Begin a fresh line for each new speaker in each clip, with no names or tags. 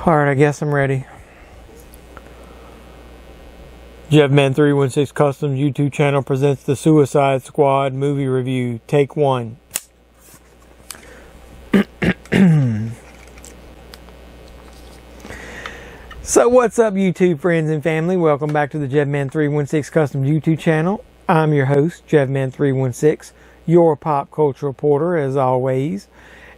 Alright, I guess I'm ready. JevMan316 Customs YouTube channel presents the Suicide Squad movie review. Take one. So what's up, YouTube friends and family? Welcome back to the JevMan316 Customs YouTube channel. I'm your host, JevMan316, your pop culture reporter as always.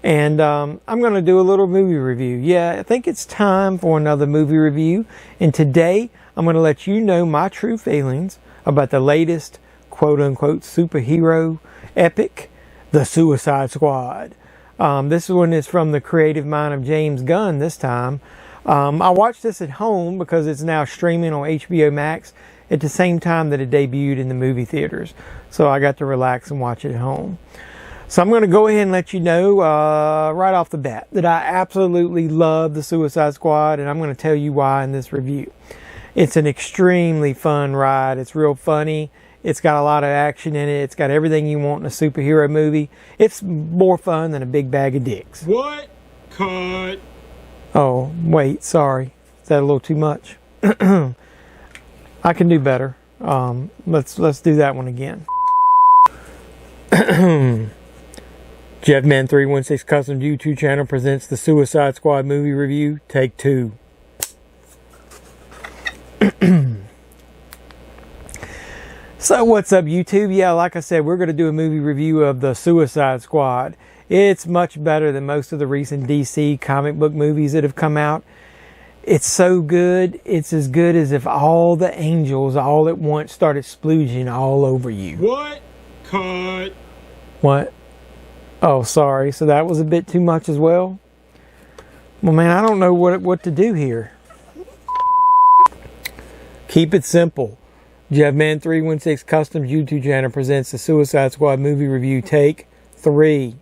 And I'm going to do a little movie review. Yeah, I think it's time for another movie review. And today, I'm going to let you know my true feelings about the latest quote-unquote superhero epic, The Suicide Squad. This one is from the creative mind of James Gunn this time. I watched this at home because it's now streaming on HBO Max at the same time that it debuted in the movie theaters. So I got to relax and watch it at home. So I'm going to go ahead and let you know right off the bat that I absolutely love The Suicide Squad, and I'm going to tell you why in this review. It's an extremely fun ride. It's real funny. It's got a lot of action in it. It's got everything you want in a superhero movie. It's more fun than a big bag of dicks.
What? Cut.
Oh, wait, sorry. Is that a little too much? I can do better. Let's do that one again. JevMan316 Custom YouTube channel presents the Suicide Squad movie review. Take two. So what's up, YouTube? Yeah, like I said, we're going to do a movie review of the Suicide Squad. It's much better than most of the recent DC comic book movies that have come out. It's so good. It's as good as if all the angels all at once started splooging all over you.
What? Cut.
What? Oh, sorry. So that was a bit too much as well? Well, man, I don't know what to do here. Keep it simple. JevMan316 Customs YouTube channel presents the Suicide Squad movie review. Take three.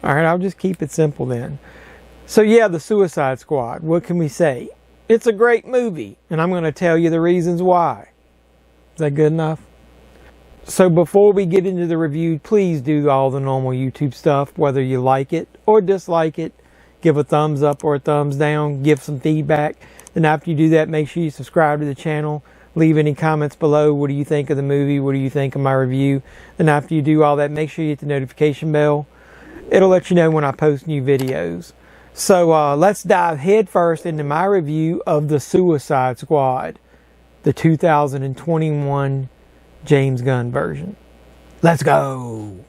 Alright, I'll just keep it simple then. So yeah, the Suicide Squad. What can we say? It's a great movie, and I'm going to tell you the reasons why. Is that good enough? So before we get into the review, please do all the normal YouTube stuff, whether you like it or dislike it. Give a thumbs up or a thumbs down. Give some feedback. Then after you do that, make sure you subscribe to the channel. Leave any comments below. What do you think of the movie? What do you think of my review? Then after you do all that, make sure you hit the notification bell. It'll let you know when I post new videos. So let's dive head first into my review of The Suicide Squad, the 2021 James Gunn version. Let's go!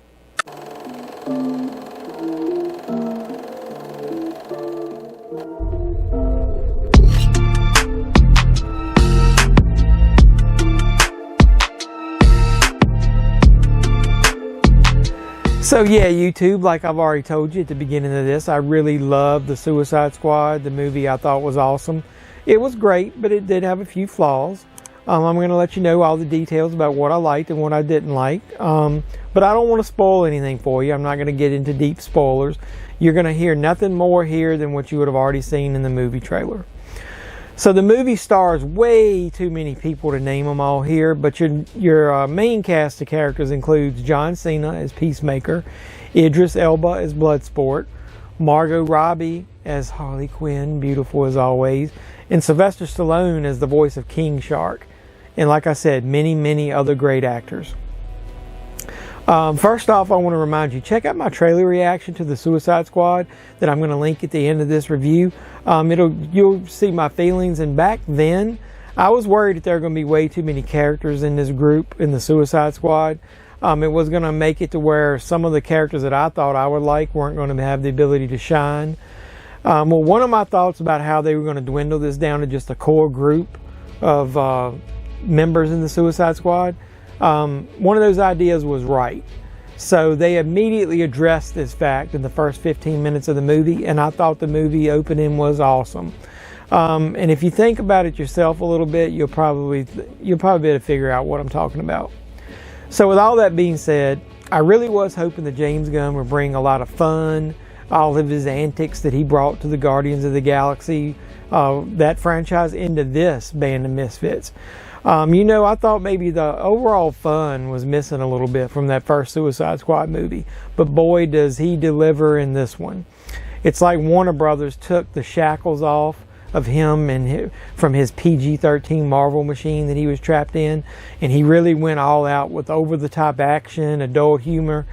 So yeah, YouTube, like I've already told you at the beginning of this, I really loved The Suicide Squad. The movie I thought was awesome. It was great, but it did have a few flaws. I'm going to let you know all the details about what I liked and what I didn't like. But I don't want to spoil anything for you. I'm not going to get into deep spoilers. You're going to hear nothing more here than what you would have already seen in the movie trailer. So the movie stars way too many people to name them all here, but your main cast of characters includes John Cena as Peacemaker, Idris Elba as Bloodsport, Margot Robbie as Harley Quinn, beautiful as always, and Sylvester Stallone as the voice of King Shark. And like I said, many, many other great actors. First off, I want to remind you, check out my trailer reaction to the Suicide Squad that I'm going to link at the end of this review. You'll see my feelings, and back then, I was worried that there were going to be way too many characters in this group, in the Suicide Squad. It was going to make it to where some of the characters that I thought I would like weren't going to have the ability to shine. Well, one of my thoughts about how they were going to dwindle this down to just a core group of members in the Suicide Squad, one of those ideas was right. So they immediately addressed this fact in the first 15 minutes of the movie, and I thought the movie opening was awesome. And if you think about it yourself a little bit, you'll probably be able to figure out what I'm talking about. So with all that being said, I really was hoping that James Gunn would bring a lot of fun, all of his antics that he brought to the Guardians of the Galaxy, that franchise, into this Band of Misfits. I thought maybe the overall fun was missing a little bit from that first Suicide Squad movie, but boy does he deliver in this one. It's like Warner Brothers took the shackles off of him and from his PG-13 Marvel machine that he was trapped in, and he really went all out with over-the-top action, adult humor,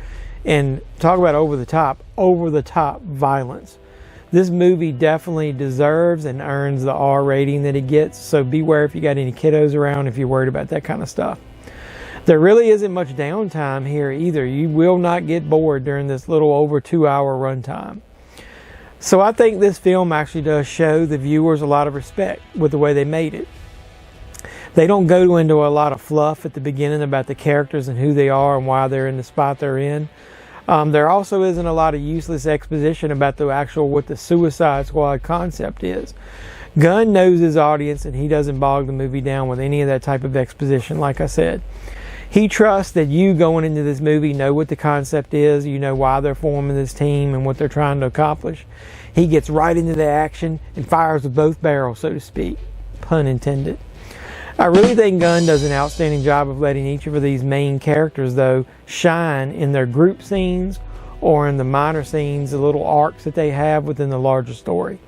and talk about over-the-top violence. This movie definitely deserves and earns the R rating that it gets, so beware if you got any kiddos around if you're worried about that kind of stuff. There really isn't much downtime here either. You will not get bored during this little over 2-hour runtime. So I think this film actually does show the viewers a lot of respect with the way they made it. They don't go into a lot of fluff at the beginning about the characters and who they are and why they're in the spot they're in. There also isn't a lot of useless exposition about what the Suicide Squad concept is. Gunn knows his audience, and he doesn't bog the movie down with any of that type of exposition, like I said. He trusts that you going into this movie know what the concept is, you know why they're forming this team and what they're trying to accomplish. He gets right into the action and fires with both barrels, so to speak. Pun intended. I really think Gunn does an outstanding job of letting each of these main characters, though, shine in their group scenes or in the minor scenes, the little arcs that they have within the larger story.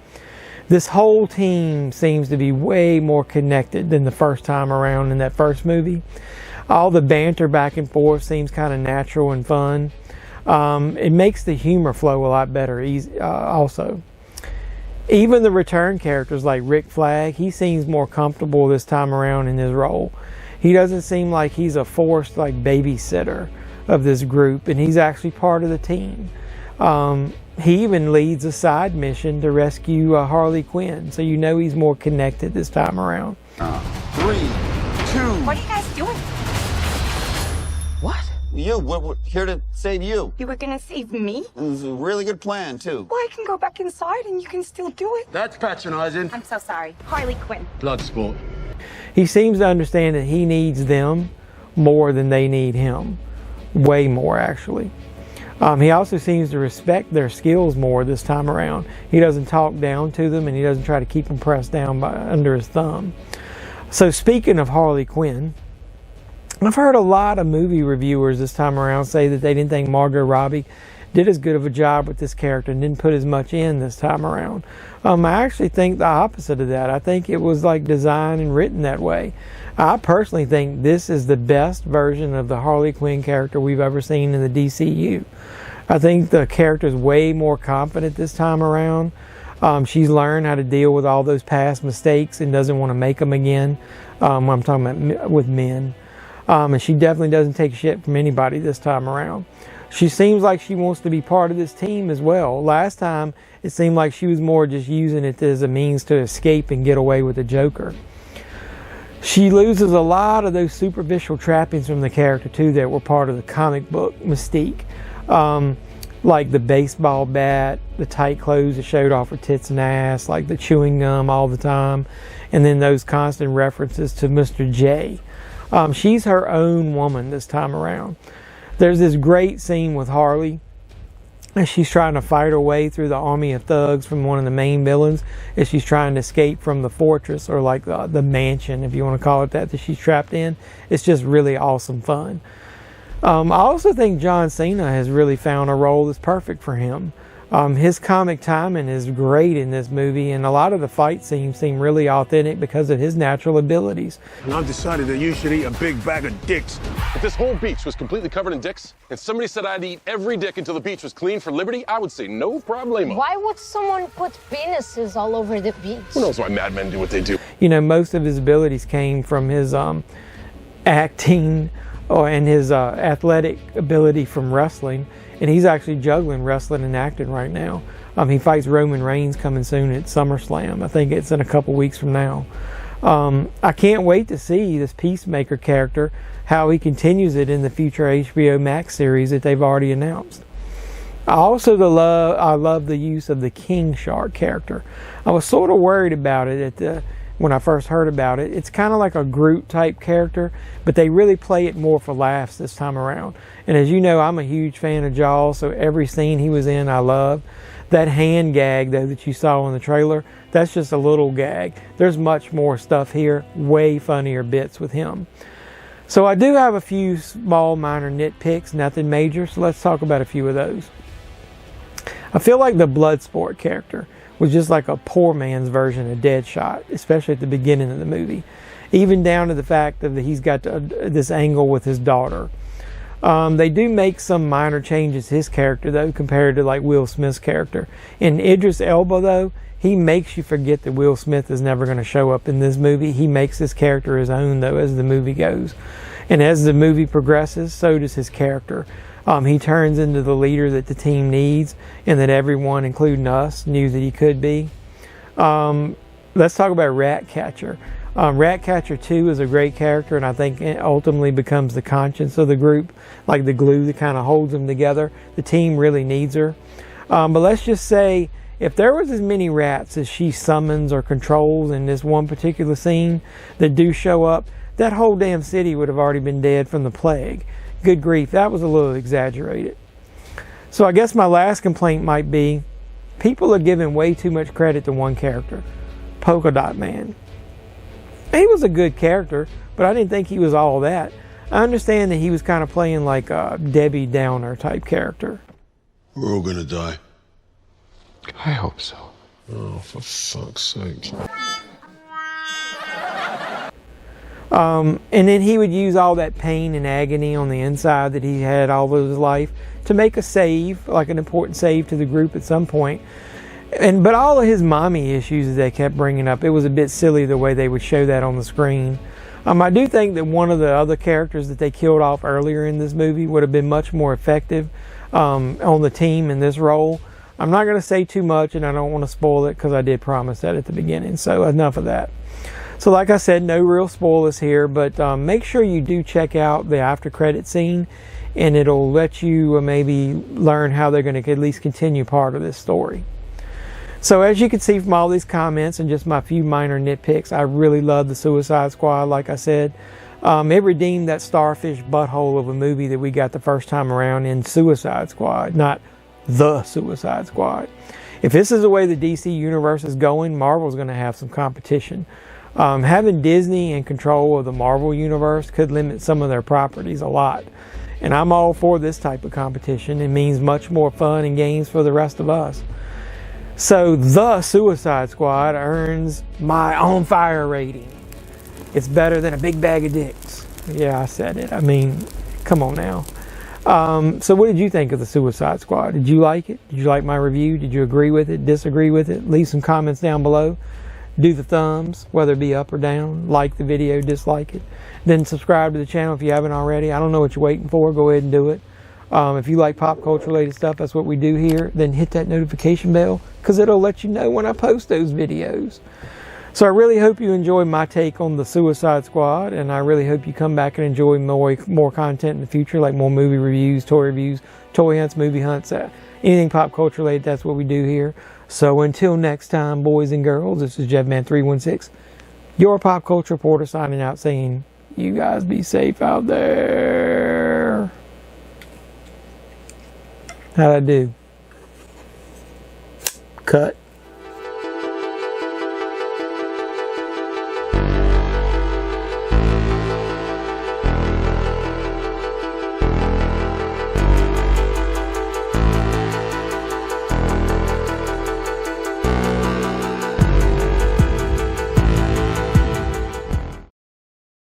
This whole team seems to be way more connected than the first time around in that first movie. All the banter back and forth seems kind of natural and fun. It makes the humor flow a lot better also. Even the return characters like Rick Flag, he seems more comfortable this time around in his role. He doesn't seem like he's a forced babysitter of this group, and he's actually part of the team. He even leads a side mission to rescue Harley Quinn, so you know he's more connected this time around.
3, 2.
What are you guys doing?
What? We're here to save you.
You were gonna save me?
It was a really good plan, too.
Well, I can go back inside and you can still do it.
That's patronizing.
I'm so sorry. Harley Quinn.
Blood sport.
He seems to understand that he needs them more than they need him. Way more, actually. He also seems to respect their skills more this time around. He doesn't talk down to them, and he doesn't try to keep them pressed down under his thumb. So speaking of Harley Quinn, I've heard a lot of movie reviewers this time around say that they didn't think Margot Robbie did as good of a job with this character and didn't put as much in this time around. I actually think the opposite of that. I think it was designed and written that way. I personally think this is the best version of the Harley Quinn character we've ever seen in the DCU. I think the character is way more confident this time around. She's learned how to deal with all those past mistakes and doesn't want to make them again. I'm talking about with men. And she definitely doesn't take shit from anybody this time around. She seems like she wants to be part of this team as well. Last time, it seemed like she was more just using it as a means to escape and get away with the Joker. She loses a lot of those superficial trappings from the character, too, that were part of the comic book mystique. Like the baseball bat, the tight clothes that showed off her tits and ass, like the chewing gum all the time, and then those constant references to Mr. J. She's her own woman this time around. There's this great scene with Harley as she's trying to fight her way through the army of thugs from one of the main villains as she's trying to escape from the fortress, or the mansion, if you want to call it that she's trapped in. It's just really awesome fun. I also think John Cena has really found a role that's perfect for him. His comic timing is great in this movie, and a lot of the fight scenes seem really authentic because of his natural abilities.
And I've decided that you should eat a big bag of dicks.
If this whole beach was completely covered in dicks, and somebody said I'd eat every dick until the beach was clean for liberty, I would say no problemo.
Why would someone put penises all over the beach?
Who knows why madmen do what they do?
You know, most of his abilities came from his acting and his athletic ability from wrestling. And he's actually juggling wrestling and acting right now. He fights Roman Reigns coming soon at SummerSlam. I think it's in a couple weeks from now. I can't wait to see this Peacemaker character, how he continues it in the future HBO Max series that they've already announced. I love the use of the King Shark character. I was sort of worried about it when I first heard about it. It's kind of like a Groot type character, but they really play it more for laughs this time around. And as you know, I'm a huge fan of Jaws, so every scene he was in I love. That hand gag though that you saw in the trailer, that's just a little gag. There's much more stuff here, way funnier bits with him. So I do have a few small minor nitpicks, nothing major, so let's talk about a few of those. I feel like the Bloodsport character was just like a poor man's version of Deadshot, especially at the beginning of the movie. Even down to the fact that he's got this angle with his daughter. They do make some minor changes to his character, though, compared to like Will Smith's character. In Idris Elba, though, he makes you forget that Will Smith is never going to show up in this movie. He makes this character his own, though, as the movie goes. And as the movie progresses, so does his character. He turns into the leader that the team needs and that everyone, including us, knew that he could be. Let's talk about Ratcatcher. Ratcatcher 2 is a great character, and I think it ultimately becomes the conscience of the group, like the glue that kind of holds them together. The team really needs her. But let's just say, if there was as many rats as she summons or controls in this one particular scene that do show up, that whole damn city would have already been dead from the plague. Good grief, that was a little exaggerated. So I guess my last complaint might be, people are giving way too much credit to one character, Polka Dot Man. He was a good character, but I didn't think he was all that. I understand that he was kind of playing like a Debbie Downer type character.
We're all gonna die.
I hope so.
Oh, for fuck's sake.
And then he would use all that pain and agony on the inside that he had all of his life to make a save, like an important save to the group at some point. But all of his mommy issues that they kept bringing up, it was a bit silly the way they would show that on the screen. I do think that one of the other characters that they killed off earlier in this movie would have been much more effective on the team in this role. I'm not going to say too much, and I don't want to spoil it because I did promise that at the beginning, so enough of that. So like I said, no real spoilers here, but make sure you do check out the after credit scene, and it'll let you maybe learn how they're going to at least continue part of this story. So as you can see from all these comments and just my few minor nitpicks, I really love the Suicide Squad, like I said. It redeemed that starfish butthole of a movie that we got the first time around in Suicide Squad, not the Suicide Squad. If this is the way the DC Universe is going, Marvel's going to have some competition. Having Disney in control of the Marvel Universe could limit some of their properties a lot. And I'm all for this type of competition. It means much more fun and games for the rest of us. So the Suicide Squad earns my on fire rating. It's better than a big bag of dicks. Yeah, I said it. I mean, come on now. So what did you think of the Suicide Squad? Did you like it? Did you like my review? Did you agree with it? Disagree with it? Leave some comments down below. Do the thumbs, whether it be up or down. Like the video, dislike it. Then subscribe to the channel if you haven't already. I don't know what you're waiting for. Go ahead and do it. If you like pop culture related stuff, that's what we do here. Then hit that notification bell, because it'll let you know when I post those videos. So I really hope you enjoy my take on the Suicide Squad, and I really hope you come back and enjoy more content in the future, like more movie reviews, toy hunts, movie hunts, anything pop culture related. That's what we do here. So until next time, boys and girls, this is JebMan316, your pop culture reporter, signing out saying, you guys be safe out there. How'd I do? Cut.